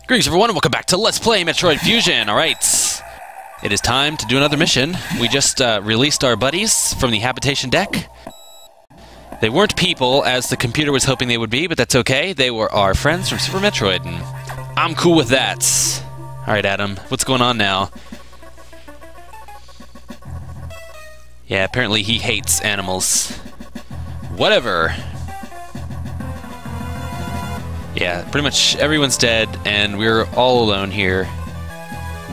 Greetings everyone, and welcome back to Let's Play Metroid Fusion. Alright, it is time to do another mission. We just released our buddies from the habitation deck. They weren't people, as the computer was hoping they would be, but that's okay. They were our friends from Super Metroid, and I'm cool with that. Alright, Adam, what's going on now? Yeah, apparently he hates animals. Whatever. Yeah, pretty much everyone's dead, and we're all alone here.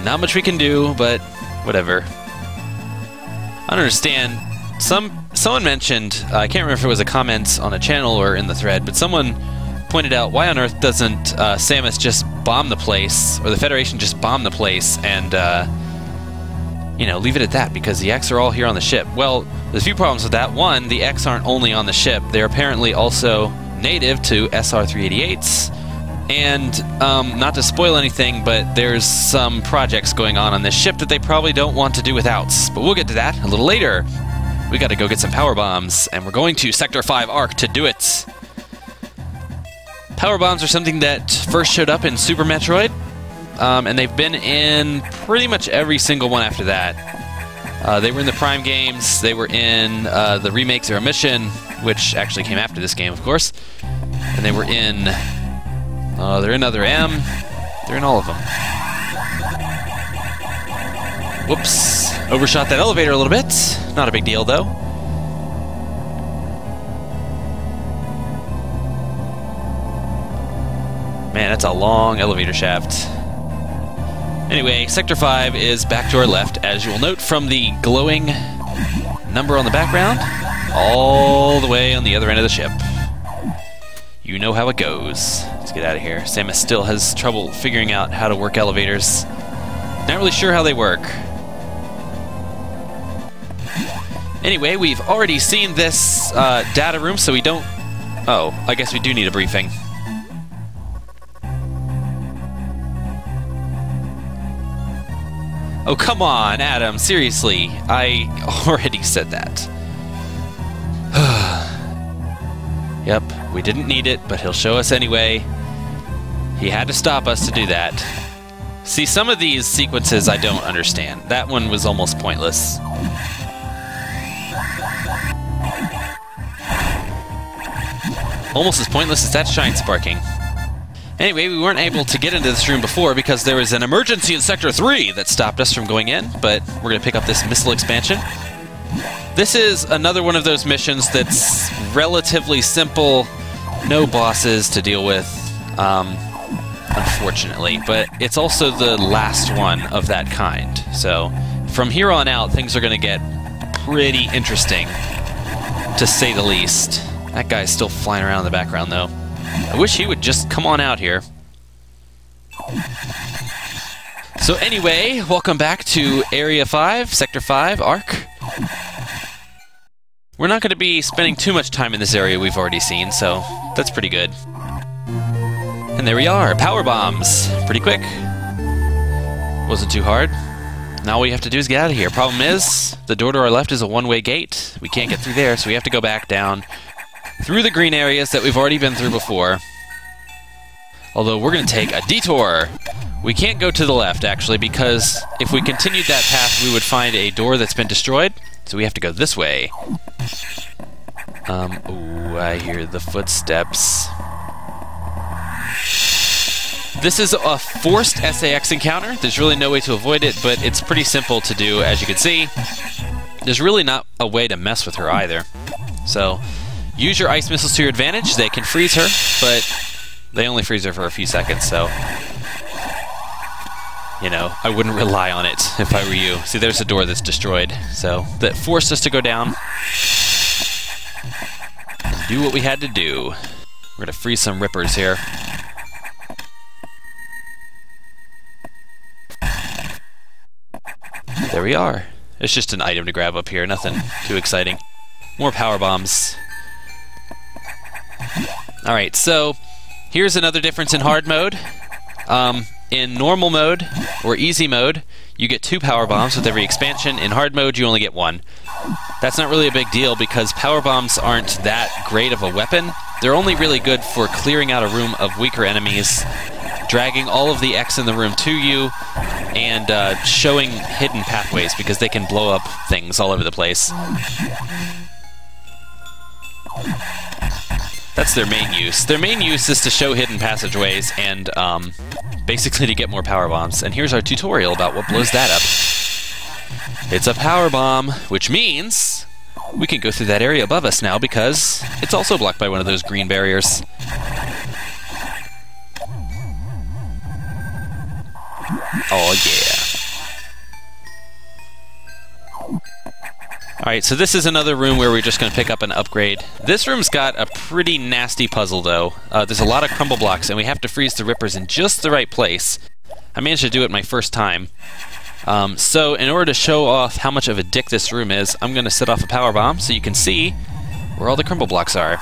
Not much we can do, but whatever. I don't understand. Someone mentioned, I can't remember if it was a comment on a channel or in the thread, but someone pointed out, why on earth doesn't Samus just bomb the place, or the Federation just bomb the place, and, you know, leave it at that, because the X are all here on the ship. Well, there's a few problems with that. One, the X aren't only on the ship, they're apparently also native to SR-388s, and not to spoil anything, but there's some projects going on this ship that they probably don't want to do without, but we'll get to that a little later. We gotta go get some power bombs, and we're going to Sector 5 Arc to do it. Power bombs are something that first showed up in Super Metroid, and they've been in pretty much every single one after that. They were in the Prime games, they were in the remake Zero Mission, which actually came after this game, of course. And they were in... they're in Other M. They're in all of them. Whoops. Overshot that elevator a little bit. Not a big deal, though. Man, that's a long elevator shaft. Anyway, Sector 5 is back to our left, as you will note from the glowing number on the background, all the way on the other end of the ship. You know how it goes. Let's get out of here. Samus still has trouble figuring out how to work elevators. Not really sure how they work. Anyway, we've already seen this data room, so we don't... Oh, I guess we do need a briefing. Oh, come on, Adam, seriously. I already said that. Yep, we didn't need it, but he'll show us anyway. He had to stop us to do that. See, some of these sequences I don't understand. That one was almost pointless. Almost as pointless as that shine sparking. Anyway, we weren't able to get into this room before because there was an emergency in Sector 3 that stopped us from going in, but we're going to pick up this missile expansion. This is another one of those missions that's relatively simple, no bosses to deal with, unfortunately, but it's also the last one of that kind. So, from here on out, things are going to get pretty interesting, to say the least. That guy's still flying around in the background, though. I wish he would just come on out here. So anyway, welcome back to Area 5, Sector 5, Arc. We're not going to be spending too much time in this area we've already seen, so that's pretty good. And there we are, power bombs. Pretty quick. Wasn't too hard. Now all we have to do is get out of here. Problem is, the door to our left is a one-way gate. We can't get through there, so we have to go back down through the green areas that we've already been through before. Although we're going to take a detour. We can't go to the left, actually, because if we continued that path, we would find a door that's been destroyed. So we have to go this way. Ooh, I hear the footsteps. This is a forced SAX encounter. There's really no way to avoid it, but it's pretty simple to do, as you can see. There's really not a way to mess with her either. So, use your ice missiles to your advantage. They can freeze her, but they only freeze her for a few seconds, so... You know, I wouldn't rely on it if I were you. See, there's a door that's destroyed, so that forced us to go down and do what we had to do. We're gonna freeze some rippers here. There we are. It's just an item to grab up here, nothing too exciting. More power bombs. Alright, so here's another difference in hard mode. In normal mode, or easy mode, you get 2 power bombs with every expansion. In hard mode, you only get 1. That's not really a big deal because power bombs aren't that great of a weapon. They're only really good for clearing out a room of weaker enemies, dragging all of the X in the room to you and showing hidden pathways because they can blow up things all over the place. That's their main use. Their main use is to show hidden passageways and basically to get more power bombs. And here's our tutorial about what blows that up. It's a power bomb, which means we can go through that area above us now because it's also blocked by one of those green barriers. Oh yeah. Alright, so this is another room where we're just going to pick up an upgrade. This room's got a pretty nasty puzzle, though. There's a lot of crumble blocks, and we have to freeze the rippers in just the right place. I managed to do it my first time. So in order to show off how much of a dick this room is, I'm going to set off a power bomb so you can see where all the crumble blocks are.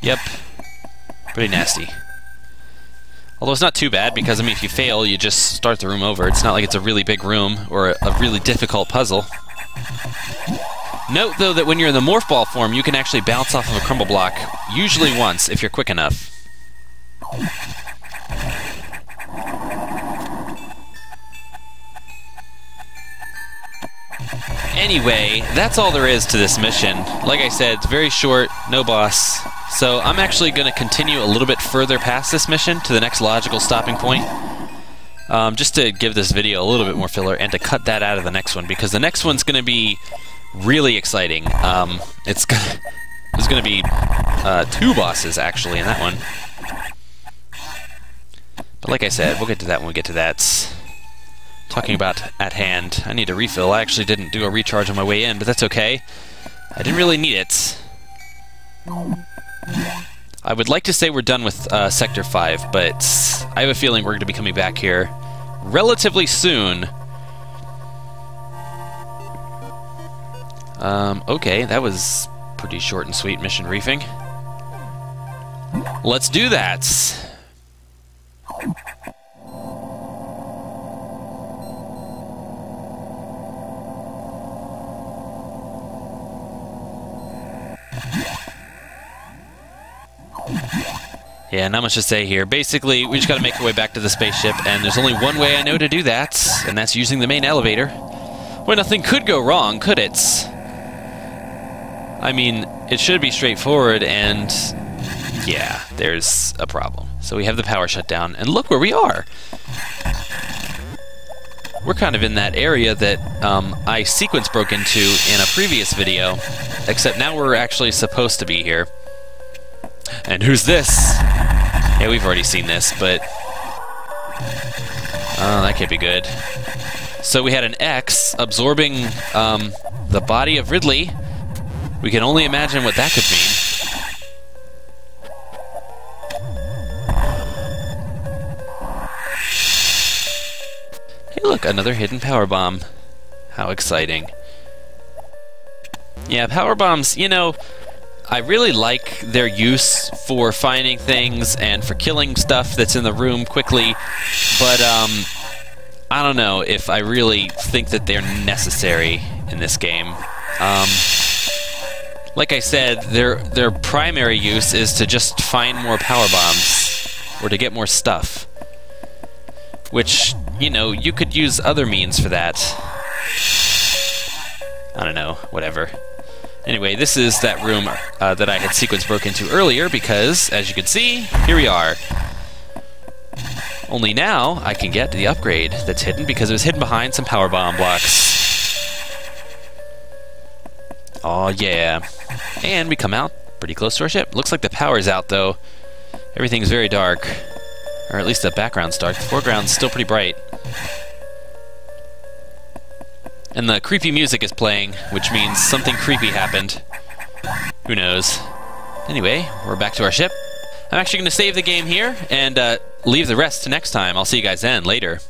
Yep. Pretty nasty. Although it's not too bad, because, I mean, if you fail, you just start the room over. It's not like it's a really big room or a really difficult puzzle. Note, though, that when you're in the morph ball form, you can actually bounce off of a crumble block, usually once, if you're quick enough. Anyway, that's all there is to this mission. Like I said, it's very short, no boss. So I'm actually going to continue a little bit further past this mission to the next logical stopping point. Just to give this video a little bit more filler and to cut that out of the next one, because the next one's going to be really exciting. There's going to be 2 bosses, actually, in that one. But like I said, we'll get to that when we get to that. Talking about at hand, I need a refill. I actually didn't do a recharge on my way in, but that's okay. I didn't really need it. I would like to say we're done with Sector 5, but I have a feeling we're going to be coming back here relatively soon. Okay, that was pretty short and sweet mission briefing. Let's do that. Yeah, not much to say here. Basically, we just gotta make our way back to the spaceship, and there's only one way I know to do that, and that's using the main elevator. Well, nothing could go wrong, could it? I mean, it should be straightforward, and yeah, there's a problem. So we have the power shut down, and look where we are! We're kind of in that area that I sequence broke into in a previous video, except now we're actually supposed to be here. And who's this? Yeah, we've already seen this, but that can't be good. So we had an X absorbing the body of Ridley. We can only imagine what that could mean. Hey, look, another hidden power bomb. How exciting. Yeah, power bombs, you know, I really like their use for finding things and for killing stuff that's in the room quickly, but I don't know if I really think that they're necessary in this game. Like I said, their primary use is to just find more power bombs or to get more stuff, which, you know, you could use other means for that. I don't know, whatever. Anyway, this is that room that I had sequence broke into earlier because, as you can see, here we are. Only now I can get the upgrade that's hidden because it was hidden behind some power bomb blocks. Oh yeah. And we come out pretty close to our ship. Looks like the power's out though. Everything's very dark. Or at least the background's dark. The foreground's still pretty bright. And the creepy music is playing, which means something creepy happened. Who knows? Anyway, we're back to our ship. I'm actually going to save the game here and leave the rest to next time. I'll see you guys then, later.